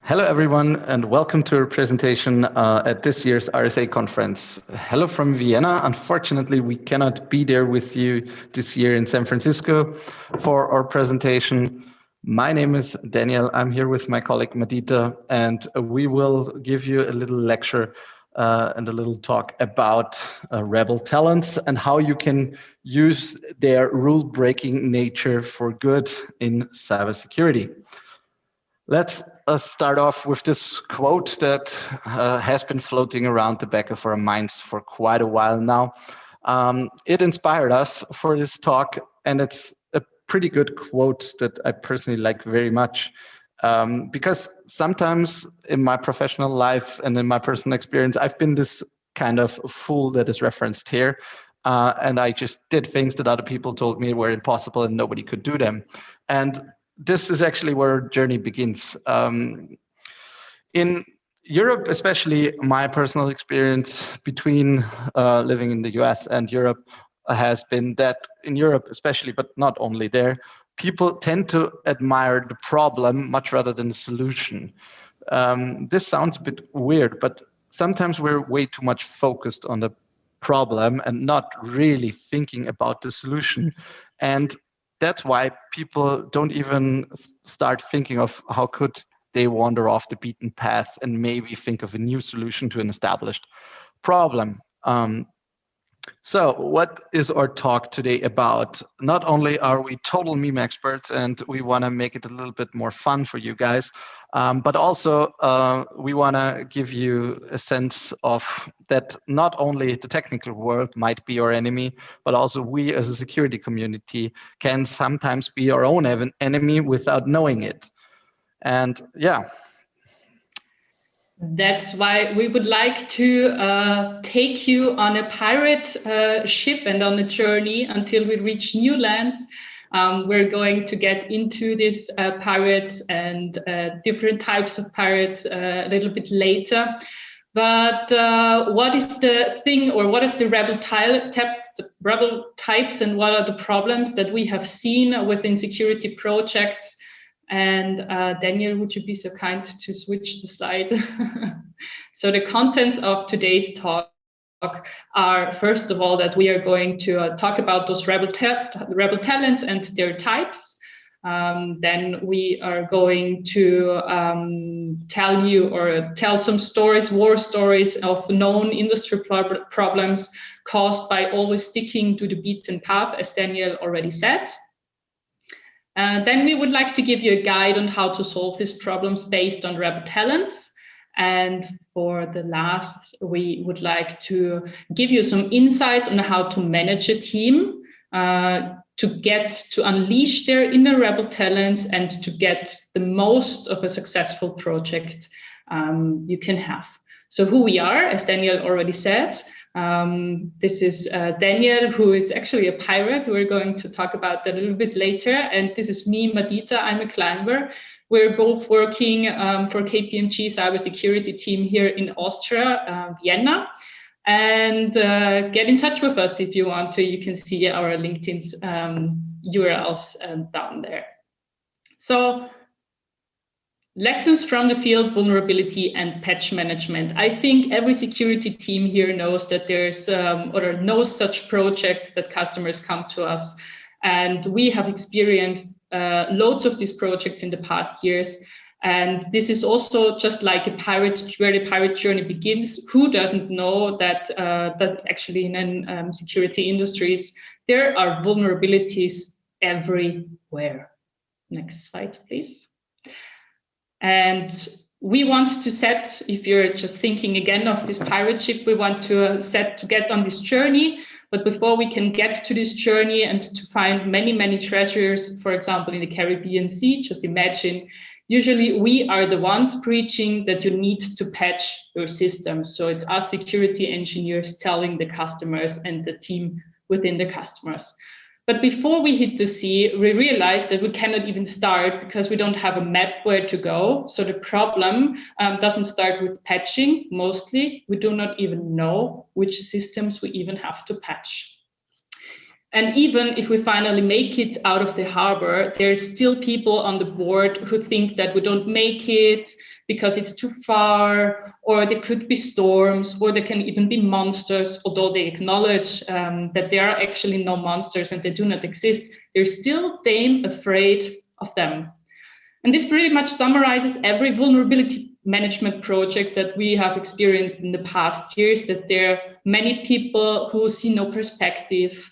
Hello, everyone, and welcome to our presentation at this year's RSA conference. Hello from Vienna. Unfortunately, we cannot be there with you this year in San Francisco for our presentation. My name is Daniel. I'm here with my colleague Madita, and we will give you a little lecture and a little talk about rebel talents and how you can use their rule-breaking nature for good in cybersecurity. Let's start off with this quote that has been floating around the back of our minds for quite a while now. It inspired us for this talk, and it's a pretty good quote that I personally like very much. Because sometimes in my professional life and in my personal experience, I've been this kind of fool that is referenced here. And I just did things that other people told me were impossible and nobody could do them. And this is actually where our journey begins. In Europe, especially, my personal experience between living in the US and Europe has been that in Europe, especially, but not only there, people tend to admire the problem much rather than the solution. This sounds a bit weird, but sometimes we're way too much focused on the problem and not really thinking about the solution. And that's why people don't even start thinking of how could they wander off the beaten path and maybe think of a new solution to an established problem. So what is our talk today about? Not only are we total meme experts and we want to make it a little bit more fun for you guys, but also we want to give you a sense of that not only the technical world might be our enemy, but also we as a security community can sometimes be our own enemy without knowing it. And yeah. That's why we would like to take you on a pirate ship and on a journey until we reach new lands. We're going to get into these pirates and different types of pirates a little bit later. But what is the thing, or what is the rebel types, and what are the problems that we have seen within security projects? And Daniel, would you be so kind to switch the slide? So the contents of today's talk are, first of all, that we are going to talk about those rebel talents and their types. Then we are going to tell some stories, war stories of known industry problems caused by always sticking to the beaten path, as Daniel already said. Then we would like to give you a guide on how to solve these problems based on rebel talents. And for the last, we would like to give you some insights on how to manage a team to unleash their inner rebel talents and to get the most of a successful project you can have. So who we are, as Daniel already said, this is Daniel, who is actually a pirate. We're going to talk about that a little bit later. And this is me, Madita. I'm a climber. We're both working for KPMG cybersecurity team here in Austria, Vienna. And get in touch with us if you want to. You can see our LinkedIn's URLs down there. So, lessons from the field, vulnerability and patch management. I think every security team here knows that there's or knows such projects that customers come to us. And we have experienced loads of these projects in the past years. And this is also just like where the pirate journey begins. Who doesn't know that that actually in security industries, there are vulnerabilities everywhere. Next slide, please. And we want to set, if you're just thinking again of this pirate ship, we want to set to get on this journey. But before we can get to this journey and to find many, many treasures, for example, in the Caribbean Sea, just imagine, usually we are the ones preaching that you need to patch your system. So it's us security engineers telling the customers and the team within the customers. But before we hit the sea, we realized that we cannot even start because we don't have a map where to go. So the problem doesn't start with patching. Mostly, we do not even know which systems we even have to patch. And even if we finally make it out of the harbor, there's still people on the board who think that we don't make it because it's too far, or there could be storms, or there can even be monsters, although they acknowledge that there are actually no monsters and they do not exist. They're still damn afraid of them. And this pretty much summarizes every vulnerability management project that we have experienced in the past years, that there are many people who see no perspective.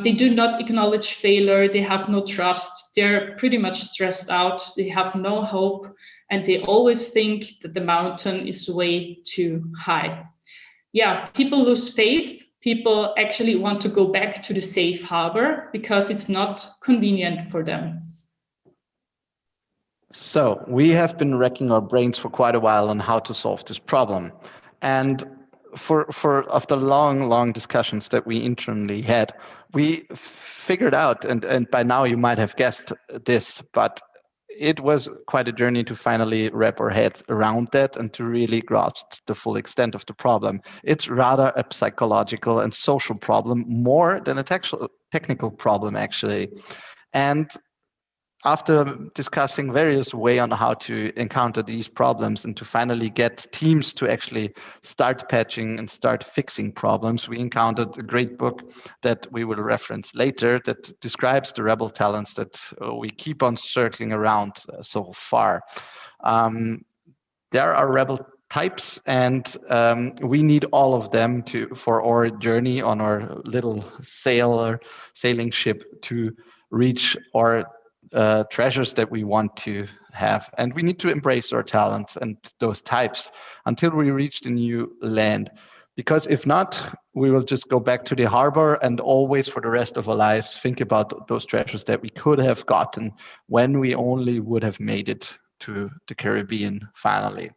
They do not acknowledge failure. They have no trust. They're pretty much stressed out. They have no hope. And they always think that the mountain is way too high. Yeah, people lose faith. People actually want to go back to the safe harbor because it's not convenient for them. So we have been racking our brains for quite a while on how to solve this problem. And for after long discussions that we internally had, we figured out, and by now you might have guessed this, but it was quite a journey to finally wrap our heads around that and to really grasp the full extent of the problem. It's rather a psychological and social problem more than a technical problem, actually. And after discussing various ways on how to encounter these problems and to finally get teams to actually start patching and start fixing problems, we encountered a great book that we will reference later that describes the rebel talents that we keep on circling around so far. There are rebel types, and we need all of them for our journey on our little sailing ship to reach our treasures that we want to have. And we need to embrace our talents and those types until we reach the new land. Because if not, we will just go back to the harbor and always for the rest of our lives think about those treasures that we could have gotten when we only would have made it to the Caribbean finally.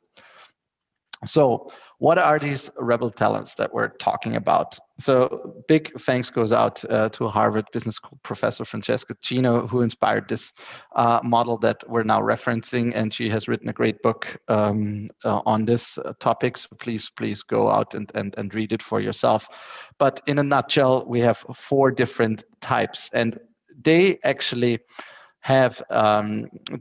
So what are these rebel talents that we're talking about? So big thanks goes out to Harvard Business School professor Francesca Gino, who inspired this model that we're now referencing, and she has written a great book on this topic. So please go out and read it for yourself. But in a nutshell, we have 4 different types, and they actually have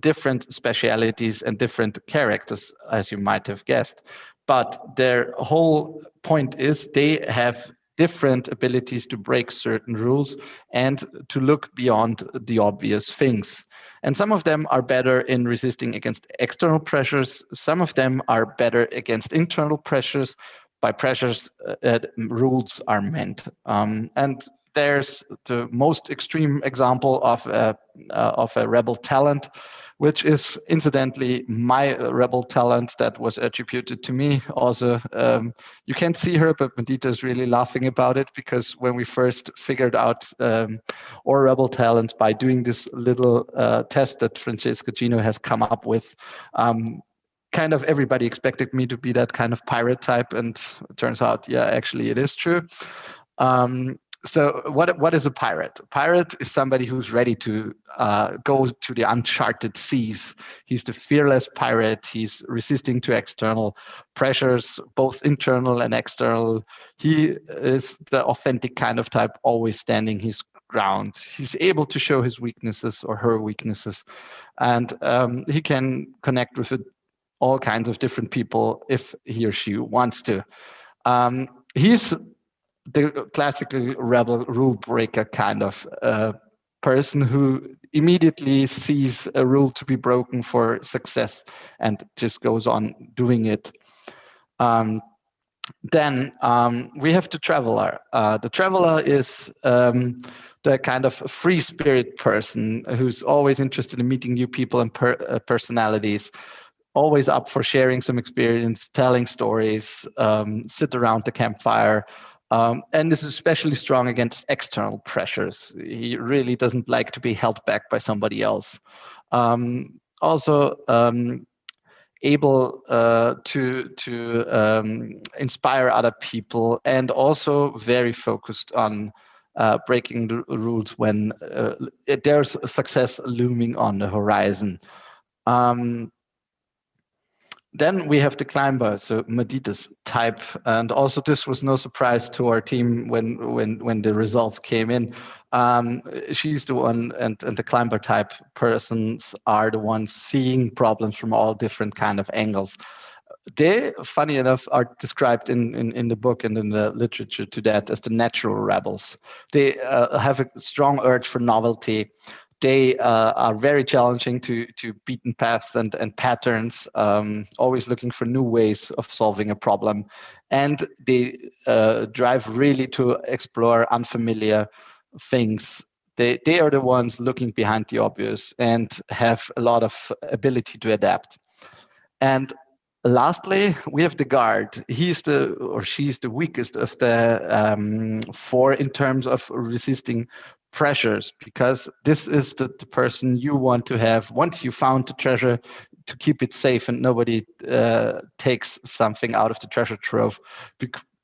different specialities and different characters, as you might have guessed. But their whole point is they have different abilities to break certain rules and to look beyond the obvious things. And some of them are better in resisting against external pressures. Some of them are better against internal pressures. By pressures, rules are meant. And there's the most extreme example of a rebel talent, which is incidentally my rebel talent that was attributed to me. Also, you can't see her, but Medita is really laughing about it because when we first figured out our rebel talents by doing this little test that Francesca Gino has come up with, kind of everybody expected me to be that kind of pirate type, and it turns out, yeah, actually it is true. So what is a pirate? A pirate is somebody who's ready to go to the uncharted seas. He's the fearless pirate. He's resisting to external pressures, both internal and external. He is the authentic kind of type, always standing his ground. He's able to show his weaknesses or her weaknesses, and he can connect with all kinds of different people if he or she wants to. He's the classical rebel rule breaker kind of person who immediately sees a rule to be broken for success and just goes on doing it. Then we have the traveler. The traveler is the kind of free spirit person who's always interested in meeting new people and personalities, always up for sharing some experience, telling stories, sit around the campfire. And this is especially strong against external pressures. He really doesn't like to be held back by somebody else. Also, able to inspire other people, and also very focused on breaking the rules when there's success looming on the horizon. Then we have the climber, so Meditas type, and also this was no surprise to our team when the results came in. She's the one, and the climber type persons are the ones seeing problems from all different kind of angles. They, funny enough, are described in the book and in the literature to that as the natural rebels. They have a strong urge for novelty. They are very challenging to beaten paths and patterns, always looking for new ways of solving a problem. And they drive really to explore unfamiliar things. They are the ones looking behind the obvious and have a lot of ability to adapt. And lastly, we have the guard. He's the or she's the weakest of the four in terms of resisting pressures, because this is the person you want to have once you found the treasure, to keep it safe and nobody takes something out of the treasure trove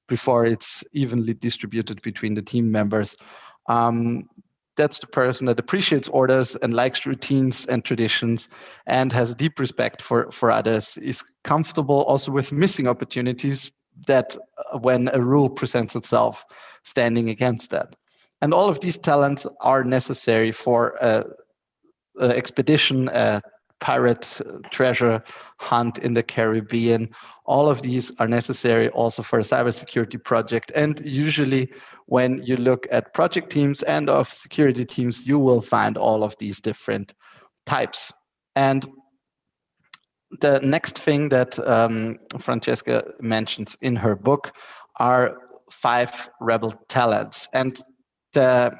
before it's evenly distributed between the team members. That's the person that appreciates orders and likes routines and traditions and has a deep respect for others, is comfortable also with missing opportunities that when a rule presents itself, standing against that. And all of these talents are necessary for an expedition, a pirate treasure hunt in the Caribbean. All of these are necessary also for a cybersecurity project. And usually when you look at project teams and of security teams, you will find all of these different types. And the next thing that Francesca mentions in her book are 5 rebel talents. And the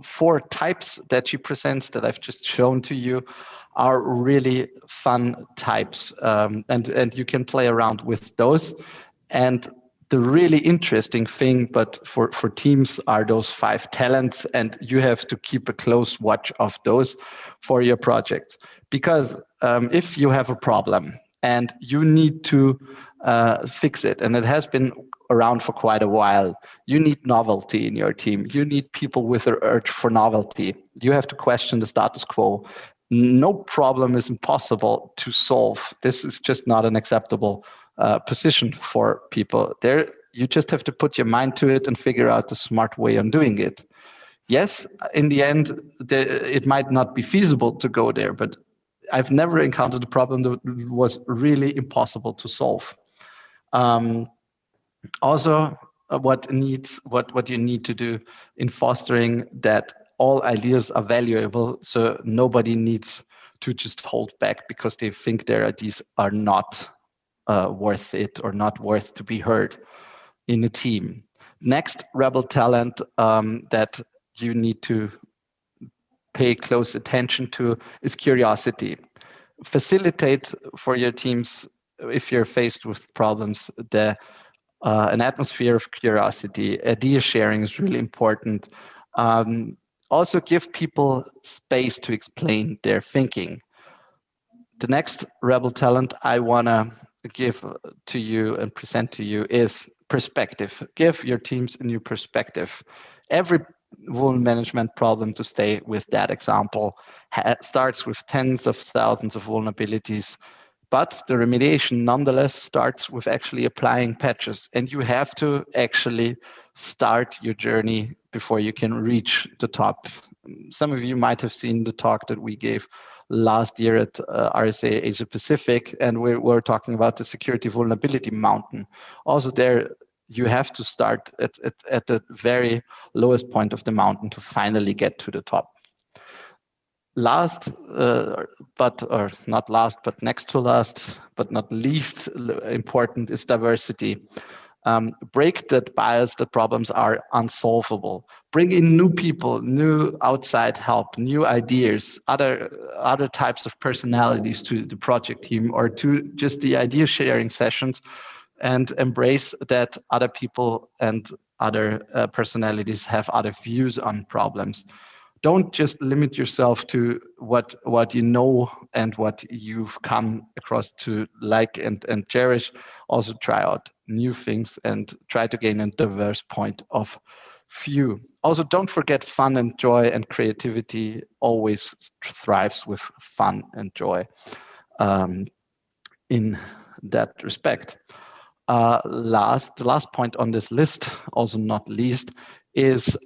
4 types that she presents that I've just shown to you are really fun types, and you can play around with those. And the really interesting thing, but for teams, are those 5 talents, and you have to keep a close watch of those for your projects. Because if you have a problem and you need to fix it, and it has been around for quite a while, you need novelty in your team. You need people with an urge for novelty. You have to question the status quo. No problem is impossible to solve. This is just not an acceptable position for people. There, you just have to put your mind to it and figure out the smart way on doing it. Yes, in the end, it might not be feasible to go there, but I've never encountered a problem that was really impossible to solve. Also, what you need to do in fostering that all ideas are valuable, so nobody needs to just hold back because they think their ideas are not worth it or not worth to be heard in a team. Next rebel talent that you need to pay close attention to is curiosity. Facilitate for your teams, if you're faced with problems, an atmosphere of curiosity. Idea sharing is really important. Also give people space to explain their thinking. The next rebel talent I want to give to you and present to you is perspective. Give your teams a new perspective. Every vulnerability management problem, to stay with that example, starts with tens of thousands of vulnerabilities. But the remediation nonetheless starts with actually applying patches. And you have to actually start your journey before you can reach the top. Some of you might have seen the talk that we gave last year at RSA Asia Pacific, and we were talking about the security vulnerability mountain. Also there, you have to start at the very lowest point of the mountain to finally get to the top. Last, or not last, but next to last, but not least important is diversity. Break that bias that problems are unsolvable. Bring in new people, new outside help, new ideas, other types of personalities to the project team or to just the idea sharing sessions, and embrace that other people and other personalities have other views on problems. Don't just limit yourself to what you know and what you've come across to like and cherish. Also try out new things and try to gain a diverse point of view. Also, don't forget fun and joy, and creativity always thrives with fun and joy in that respect. The last point on this list, also not least, is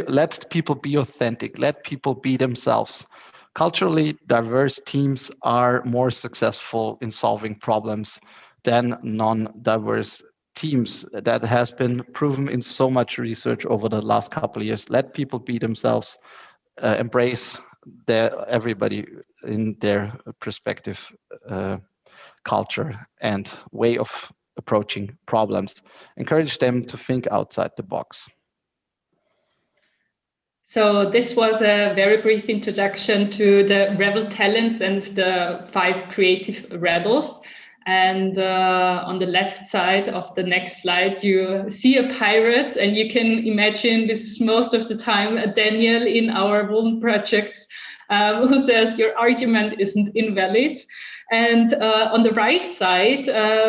let people be authentic, let people be themselves. Culturally diverse teams are more successful in solving problems than non-diverse teams. That has been proven in so much research over the last couple of years. Let people be themselves, embrace everybody in their perspective, culture and way of approaching problems. Encourage them to think outside the box. So this was a very brief introduction to the Rebel talents and the 5 creative rebels. And on the left side of the next slide, you see a pirate, and you can imagine this is most of the time Daniel in our Wooln projects, who says your argument isn't invalid. And on the right side,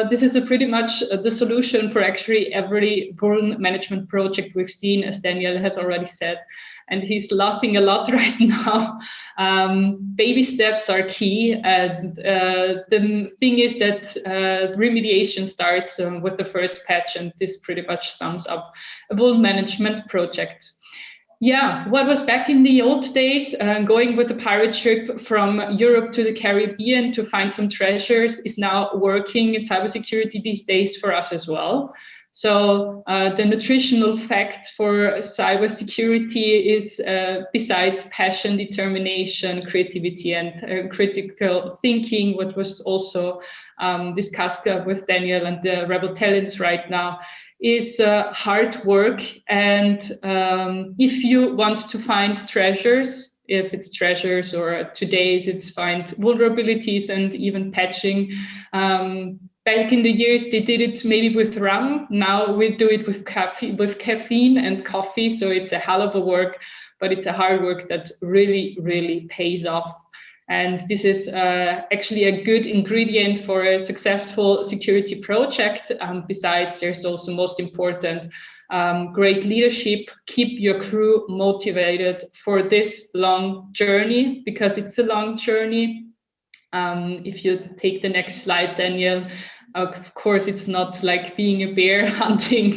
this is pretty much the solution for actually every Wooln management project we've seen, as Daniel has already said. And he's laughing a lot right now. Baby steps are key. And the thing is that remediation starts with the first patch, and this pretty much sums up a Wooln management project. Yeah, what was back in the old days, going with a pirate ship from Europe to the Caribbean to find some treasures, is now working in cybersecurity these days for us as well. So the nutritional facts for cybersecurity is, besides passion, determination, creativity, and critical thinking, what was also discussed with Daniel and the Rebel talents right now, is hard work. And if you want to find treasures, if it's treasures, or today it's find vulnerabilities and even patching. Back in the years, they did it maybe with rum. Now we do it with caffeine and coffee. So it's a hell of a work, but it's a hard work that really, really pays off. And this is actually a good ingredient for a successful security project. Besides, there's also most important, great leadership. Keep your crew motivated for this long journey, because it's a long journey. If you take the next slide, Daniel, of course, it's not like being a bear hunting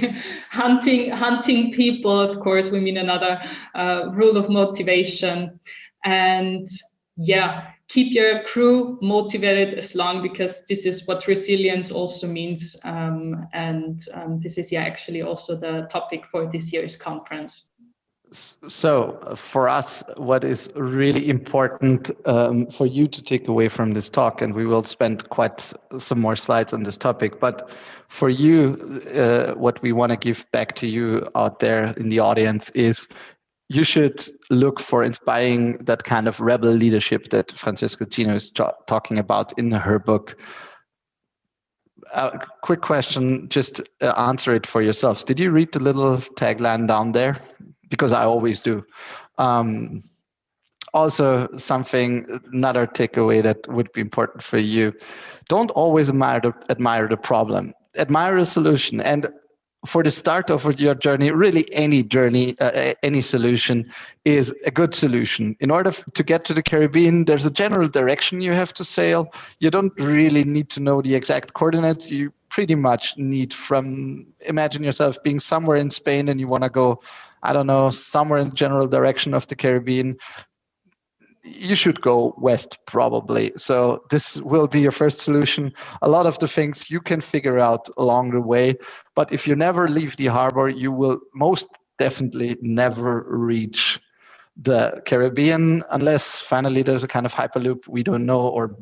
people. Of course, we mean another rule of motivation. And yeah, keep your crew motivated as long, because this is what resilience also means. This is actually also the topic for this year's conference. So for us, what is really important for you to take away from this talk, and we will spend quite some more slides on this topic, but for you, what we want to give back to you out there in the audience is you should look for inspiring that kind of rebel leadership that Francesca Gino is talking about in her book. Quick question, just answer it for yourselves. Did you read the little tagline down there? Because I always do. Also, another takeaway that would be important for you: don't always admire the problem. Admire the solution. And for the start of your journey, really any journey, any solution is a good solution. In order to get to the Caribbean, there's a general direction you have to sail. You don't really need to know the exact coordinates. You pretty much need imagine yourself being somewhere in Spain and you want to go, I don't know, somewhere in the general direction of the Caribbean. You should go west probably. So this will be your first solution. A lot of the things you can figure out along the way, but if you never leave the harbor, you will most definitely never reach the Caribbean unless finally there's a kind of hyperloop we don't know, or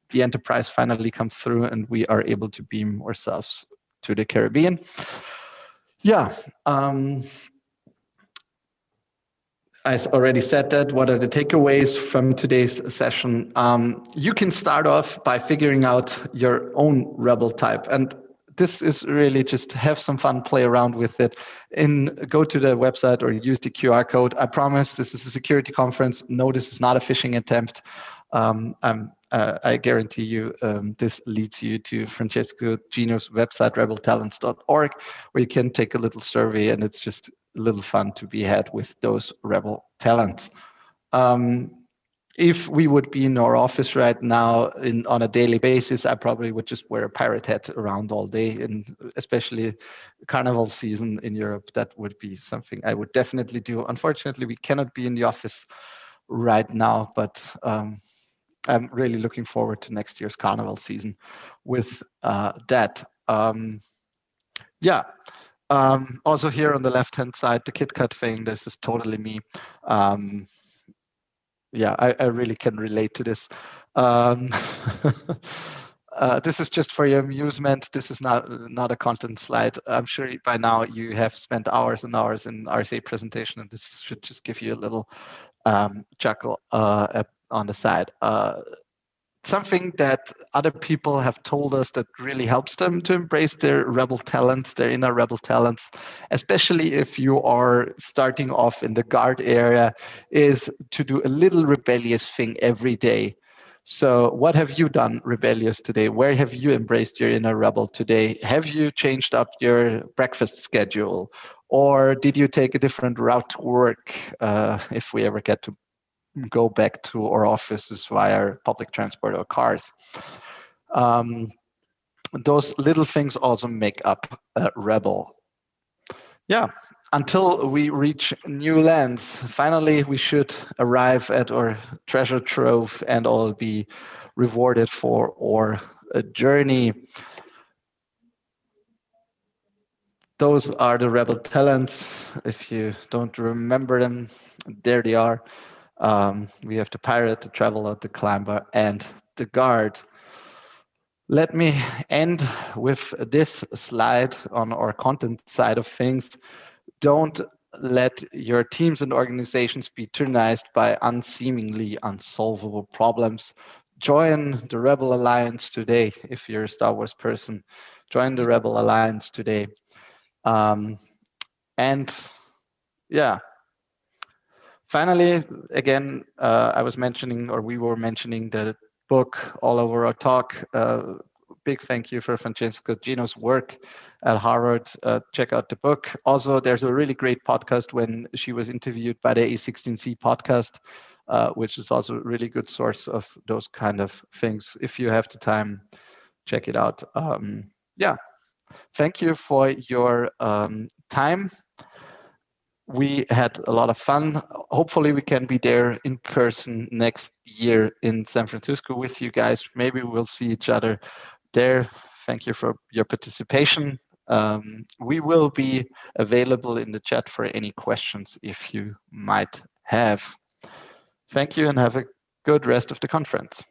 the Enterprise finally comes through and we are able to beam ourselves to the Caribbean. Yeah. I already said that. What are the takeaways from today's session? You can start off by figuring out your own rebel type. And this is really just have some fun, play around with it. Go to the website or use the QR code. I promise this is a security conference. No, this is not a phishing attempt. I guarantee you this leads you to Francesca Gino's website, rebeltalents.org, where you can take a little survey, and it's just a little fun to be had with those rebel talents. if we would be in our office right now on a daily basis, I probably would just wear a pirate hat around all day, and especially carnival season in Europe, that would be something I would definitely do. Unfortunately, we cannot be in the office right now, but I'm really looking forward to next year's carnival season with that. Yeah. Also here on the left-hand side, the KitKat thing, this is totally me. Yeah, I really can relate to this. Um, this is just for your amusement. This is not a content slide. I'm sure by now you have spent hours and hours in RSA presentation, and this should just give you a little chuckle on the side. Something that other people have told us that really helps them to embrace their rebel talents, their inner rebel talents, especially if you are starting off in the guard area, is to do a little rebellious thing every day. So what have you done rebellious today? Where have you embraced your inner rebel today? Have you changed up your breakfast schedule? Or did you take a different route to work if we ever get to go back to our offices via public transport or cars? Those little things also make up a rebel. Yeah, until we reach new lands, finally we should arrive at our treasure trove and all be rewarded for our journey. Those are the rebel talents. If you don't remember them, there they are. We have the pirate, the traveler, the climber, and the guard. Let me end with this slide on our content side of things. Don't let your teams and organizations be tyrannized by unseemingly unsolvable problems. Join the Rebel Alliance today. If you're a Star Wars person, join the Rebel Alliance today. And yeah, finally, again, I was mentioning, or we were mentioning, the book all over our talk. Big thank you for Francesca Gino's work at Harvard. Check out the book. Also, there's a really great podcast when she was interviewed by the A16Z podcast, which is also a really good source of those kind of things. If you have the time, check it out. Yeah, thank you for your time. We had a lot of fun. Hopefully we can be there in person next year in San Francisco with you guys. Maybe we'll see each other there. Thank you for your participation. We will be available in the chat for any questions if you might have. Thank you and have a good rest of the conference.